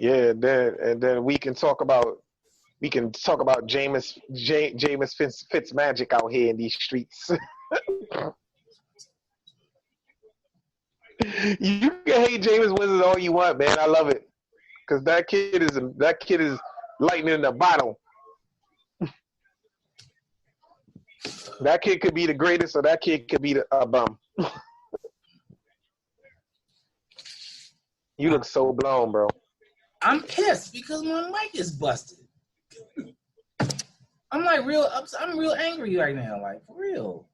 Yeah, then we can talk about Jameis Fitz magic out here in these streets. You can hate Jameis Winston all you want, man. I love it because that kid is lightning in the bottle. That kid could be the greatest, or that kid could be a bum. You look so blown, bro. I'm pissed because my mic is busted. I'm real angry right now, like for real.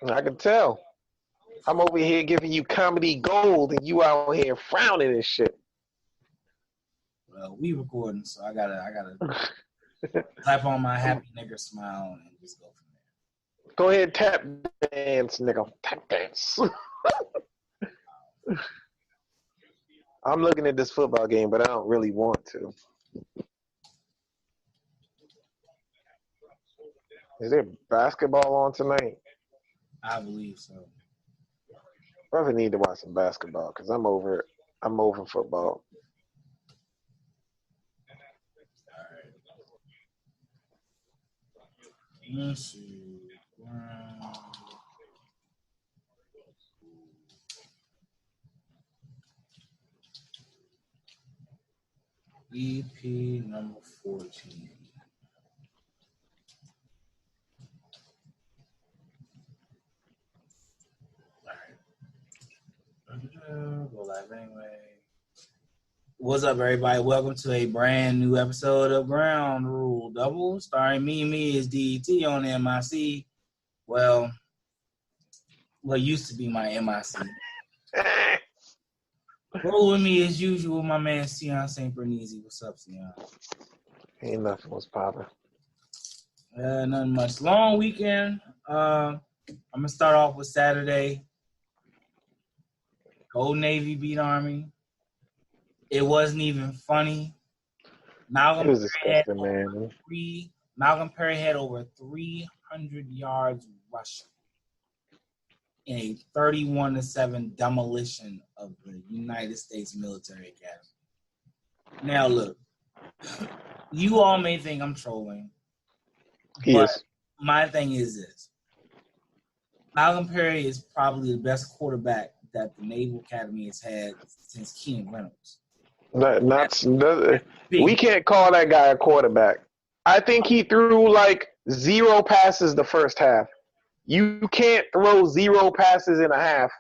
I can tell. I'm over here giving you comedy gold, and you out here frowning and shit. Well, we recording, so I gotta type on my happy nigger smile and just go from there. Go ahead, tap dance, nigga. Tap dance. I'm looking at this football game, but I don't really want to. Is there basketball on tonight? I believe so. Probably need to watch some basketball because I'm over football. All right. Let's see. EP number 14. Go live anyway. What's up, everybody? Welcome to a brand new episode of Ground Rule Double, starring me as DT on the MIC. Well, what used to be my MIC. Roll with me as usual, my man Sion St. Bernese. What's up, Sion? Ain't nothing was popping. Nothing much. Long weekend. I'm gonna start off with Saturday. Old Navy beat Army. It wasn't even funny. Malcolm Perry had over 300 yards rushing in a 31-7 demolition of the United States Military Academy. Now, look, you all may think I'm trolling, but my thing is this. Malcolm Perry is probably the best quarterback that the Naval Academy has had since Keenan Reynolds. We can't call that guy a quarterback. I think he threw like 0 passes the first half. You can't throw 0 passes in a half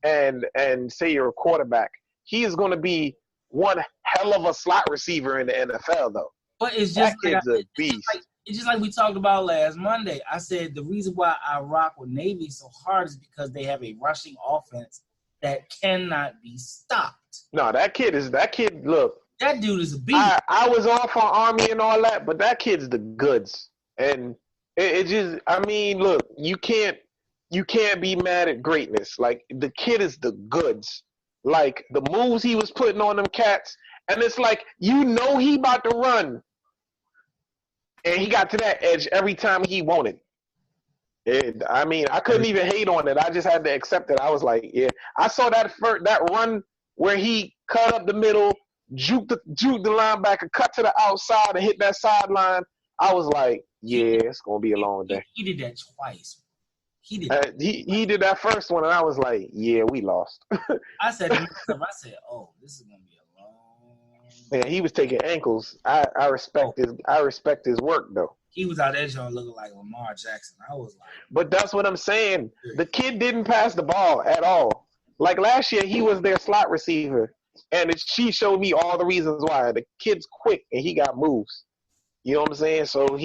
and say you're a quarterback. He is going to be one hell of a slot receiver in the NFL, though. But it's just a beast. It's just like we talked about last Monday. I said the reason why I rock with Navy so hard is because they have a rushing offense that cannot be stopped. No, that kid, look. That dude is a beast. I was off on Army and all that, but that kid's the goods. And it just, I mean, look, you can't be mad at greatness. Like, the kid is the goods. Like, the moves he was putting on them cats, and it's like, you know he about to run. And he got to that edge every time he wanted. I mean, I couldn't even hate on it. I just had to accept it. I was like, yeah. I saw that run where he cut up the middle, juked the linebacker, cut to the outside, and hit that sideline. I was like, yeah, it's gonna be a long day. He did that twice. He did that first one, and I was like, yeah, we lost. I said, oh, this is gonna be a long. Yeah, he was taking ankles. I respect his work though. He was out there trying looking like Lamar Jackson. I was like, but that's what I'm saying. The kid didn't pass the ball at all. Like last year, he was their slot receiver, and she showed me all the reasons why. The kid's quick and he got moves. You know what I'm saying? So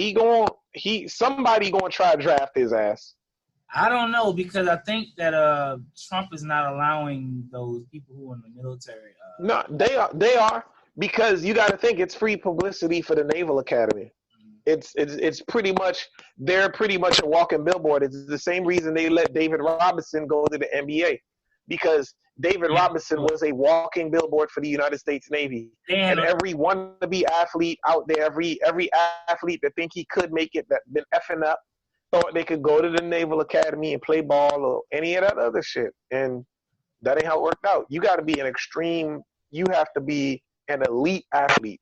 somebody gonna try to draft his ass. I don't know because I think that Trump is not allowing those people who are in the military. No, they are because you got to think it's free publicity for the Naval Academy. It's pretty much they're pretty much a walking billboard. It's the same reason they let David Robinson go to the NBA because David Robinson was a walking billboard for the United States Navy. And every wannabe athlete out there, every athlete that think he could make it that been effing up, thought they could go to the Naval Academy and play ball or any of that other shit. And that ain't how it worked out. You got to be you have to be an elite athlete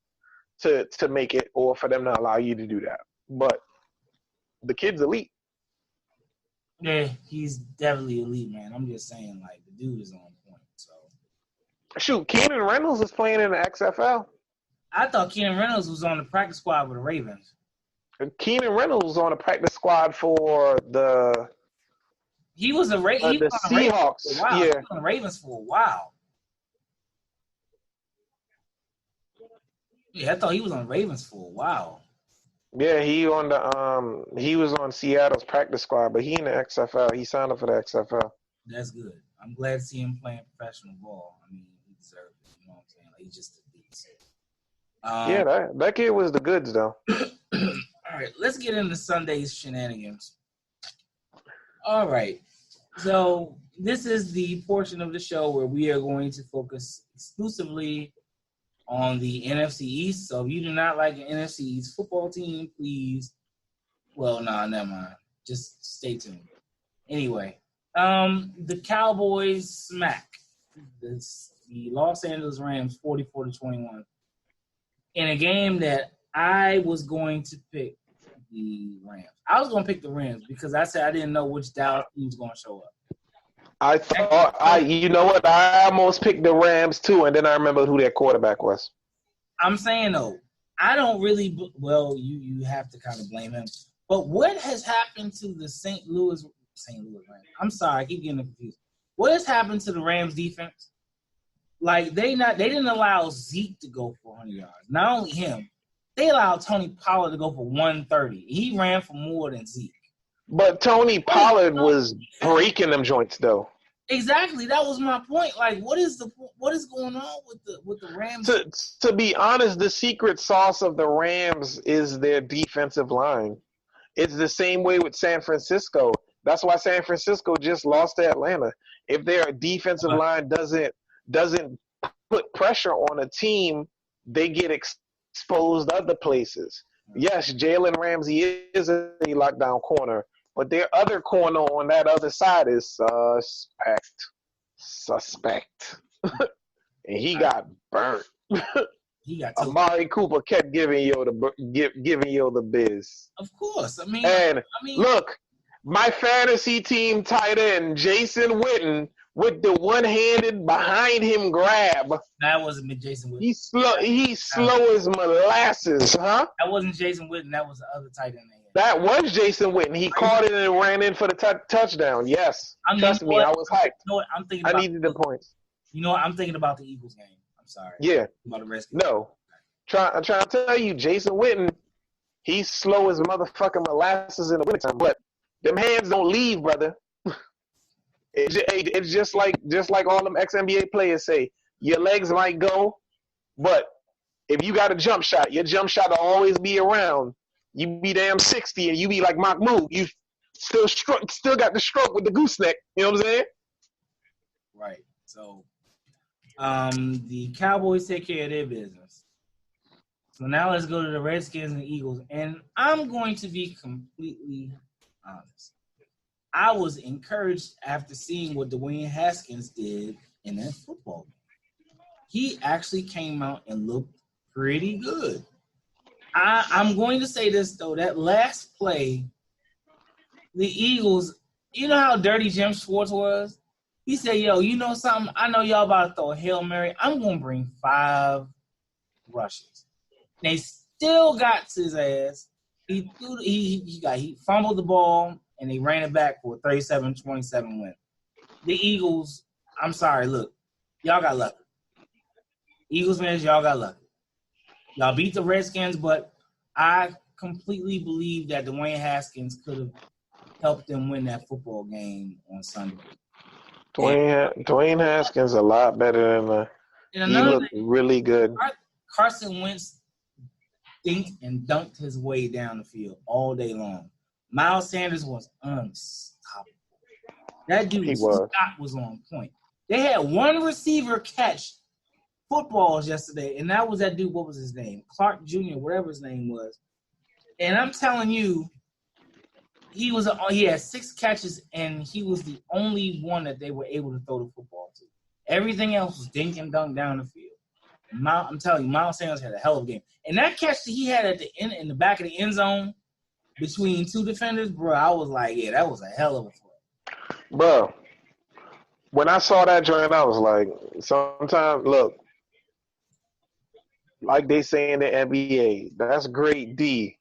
to make it, or for them to allow you to do that. But the kid's elite. Yeah, he's definitely elite, man. I'm just saying, like, the dude is on point. So Shoot, Keenan Reynolds is playing in the XFL. I thought Keenan Reynolds was on the practice squad with the Ravens. Keenan Reynolds was on the practice squad for the He was the on the Ravens for a Seahawks. while. Yeah, He was on the Ravens for a while. Yeah, I thought he was on the Ravens for a while. yeah, he was on Seattle's practice squad, but he in the XFL. He signed up for the XFL. That's good. I'm glad to see him playing professional ball. I mean, he deserved it. You know what I'm saying? Like, he just a beast. Yeah, that kid was the goods though. All right, let's get into Sunday's shenanigans. All right, so this is the portion of the show where we are going to focus exclusively on the NFC East. So if you do not like an NFC East football team, please, never mind. Just stay tuned. Anyway, the Cowboys smack the Los Angeles Rams 44-21 in a game that I was going to pick the Rams. I was going to pick the Rams because I said I didn't know which Dallas team was going to show up. I thought you know what? I almost picked the Rams too, and then I remembered who their quarterback was. I'm saying though, I don't really. Well, you have to kind of blame him. But what has happened to the St. Louis Rams? I'm sorry, I keep getting confused. What has happened to the Rams defense? Like they didn't allow Zeke to go for 100 yards. Not only him, they allowed Tony Pollard to go for 130. He ran for more than Zeke. But Tony Pollard was breaking them joints though. Exactly, that was my point. Like, what is going on with the Rams? To be honest, the secret sauce of the Rams is their defensive line. It's the same way with San Francisco. That's why San Francisco just lost to Atlanta. If their defensive line doesn't put pressure on a team, they get exposed other places. Yes, Jalen Ramsey is a lockdown corner, but their other corner on that other side is suspect. And he got burnt. He got Amari Cooper kept giving you the biz. Of course. I mean, look, my fantasy team tight end, Jason Witten, with the one-handed behind him grab. That wasn't Jason Witten. He's slow as molasses, huh? That wasn't Jason Witten. That was the other tight end. That was Jason Witten. He caught it and ran in for the touchdown. Yes. Trust me, I was hyped. You know what? I needed the points. You know what? I'm thinking about the Eagles game. I'm sorry. Yeah. About the Redskins. No. I'm trying to tell you, Jason Witten, he's slow as motherfucking molasses in the wintertime, but them hands don't leave, brother. It's just like all them ex-NBA players say. Your legs might go, but if you got a jump shot, your jump shot will always be around. You be damn 60 and you be like Mahmoud. You still got the stroke with the gooseneck. You know what I'm saying? Right. So, the Cowboys take care of their business. So now let's go to the Redskins and Eagles. And I'm going to be completely honest. I was encouraged after seeing what Dwayne Haskins did in that football game. He actually came out and looked pretty good. I'm going to say this, though. That last play, the Eagles, you know how dirty Jim Schwartz was? He said, yo, you know something? I know y'all about to throw a Hail Mary. I'm going to bring 5 rushes. They still got to his ass. He fumbled the ball, and they ran it back for a 37-27 win. The Eagles, I'm sorry, look, y'all got lucky. Eagles fans, y'all got lucky. Y'all beat the Redskins, but I completely believe that Dwayne Haskins could have helped them win that football game on Sunday. Dwayne Haskins a lot better than he looked really good. Carson Wentz dinked and dunked his way down the field all day long. Miles Sanders was unstoppable. That dude's shot was on point. They had one receiver catch footballs yesterday, and that was that dude, what was his name? Clark Jr., whatever his name was. And I'm telling you, he had 6 catches, and he was the only one that they were able to throw the football to. Everything else was dink and dunk down the field. I'm telling you, Miles Sanders had a hell of a game. And that catch that he had at the end, in the back of the end zone between two defenders, bro, I was like, yeah, that was a hell of a play. Bro, when I saw that joint, I was like, sometimes, look, like they say in the NBA, that's great D,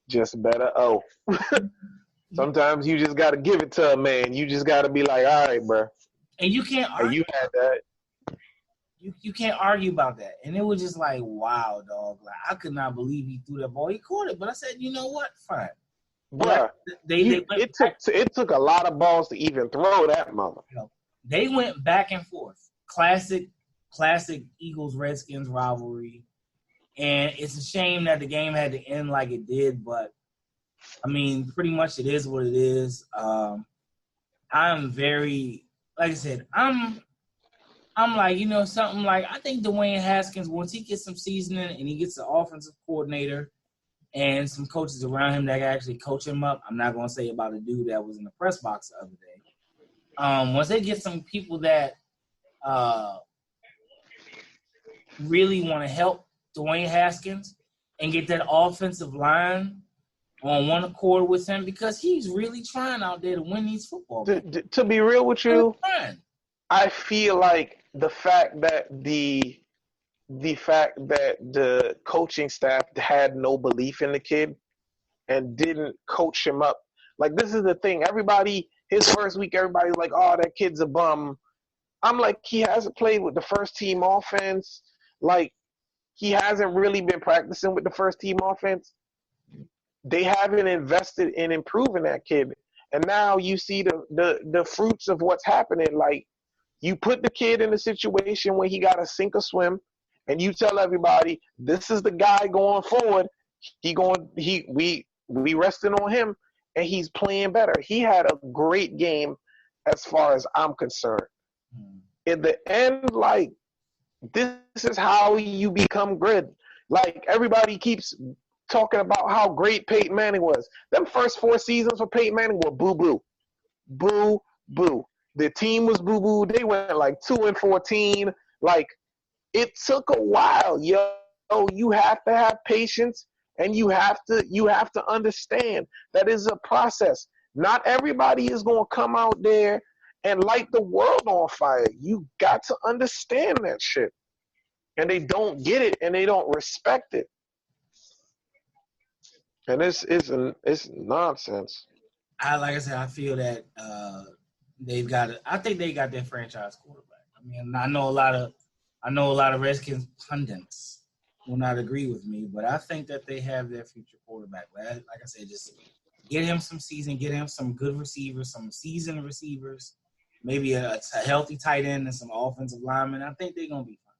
just better O. Sometimes you just got to give it to a man. You just got to be like, all right, bro. And you can't argue. And you had that. You can't argue about that. And it was just like, wow, dog. Like, I could not believe he threw that ball. He caught it. But I said, you know what? Fine. Bruh, it took a lot of balls to even throw that mother. They went back and forth. Classic Eagles-Redskins rivalry. And it's a shame that the game had to end like it did. But, I mean, pretty much it is what it is. I'm very, like I said, I'm like, you know, something like, I think Dwayne Haskins, once he gets some seasoning and he gets the offensive coordinator and some coaches around him that can actually coach him up, I'm not going to say about a dude that was in the press box the other day. Once they get some people that really want to help Dwayne Haskins and get that offensive line on one accord with him, because he's really trying out there to win these football games. To be real with you, I feel like the fact that the coaching staff had no belief in the kid and didn't coach him up. Like, this is the thing. Everybody, his first week, everybody's like, oh, that kid's a bum. I'm like, he hasn't played with the first team offense. Like, he hasn't really been practicing with the first team offense. They haven't invested in improving that kid. And now you see the fruits of what's happening. Like, you put the kid in a situation where he got to sink or swim, and you tell everybody, this is the guy going forward. We resting on him, and he's playing better. He had a great game as far as I'm concerned. In the end, like, this is how you become good. Like, everybody keeps talking about how great Peyton Manning was. Them first 4 seasons for Peyton Manning were boo-boo. Boo-boo. The team was boo-boo. They went like 2-14. Like, it took a while, yo. You have to have patience, and you have to understand that is a process. Not everybody is going to come out there and light the world on fire. You got to understand that shit. And they don't get it, and they don't respect it. And it's nonsense. Like I said, I feel that I think they got their franchise quarterback. I mean, I know a lot of Redskins pundits will not agree with me, but I think that they have their future quarterback. Like I said, just get him some season, get him some good receivers, some seasoned receivers, maybe a healthy tight end and some offensive linemen. I think they're gonna be fine.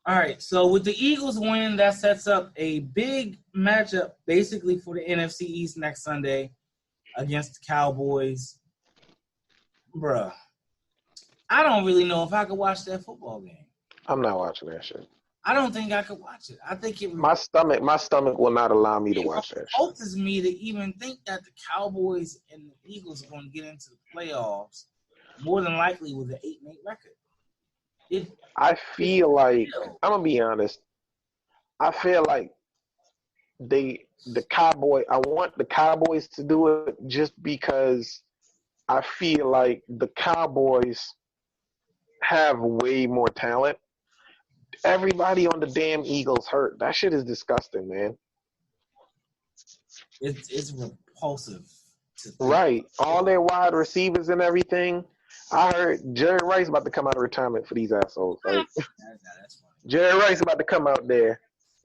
All right, so with the Eagles win, that sets up a big matchup basically for the NFC East next Sunday against the Cowboys. Bruh, I don't really know if I could watch that football game. I'm not watching that shit. I don't think I could watch it. I think my stomach will not allow me to watch that shit. It repulses me to even think that the Cowboys and the Eagles are going to get into the playoffs more than likely with an 8-8 record. I feel like, I'm gonna be honest, I feel like I want the Cowboys to do it just because I feel like the Cowboys have way more talent. Everybody on the damn Eagles hurt. That shit is disgusting, man. It's repulsive. Right. All their wide receivers and everything. I heard Jerry Rice about to come out of retirement for these assholes. Like, that's funny. Jerry Rice about to come out there.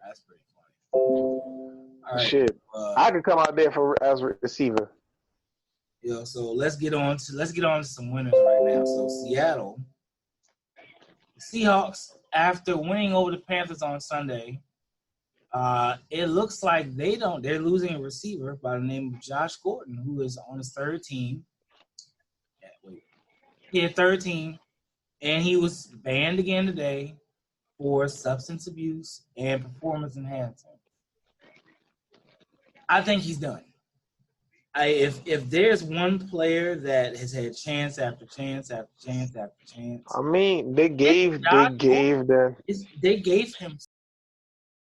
That's pretty funny. All right, shit. I could come out there as a receiver. So let's get on to some winners right now. So Seattle, Seahawks, after winning over the Panthers on Sunday, it looks like they're losing a receiver by the name of Josh Gordon, who is on his third team. Third team, and he was banned again today for substance abuse and performance enhancing. I think he's done. If there's one player that has had chance after chance after chance after chance, I mean, it's Josh Gordon. them. They gave him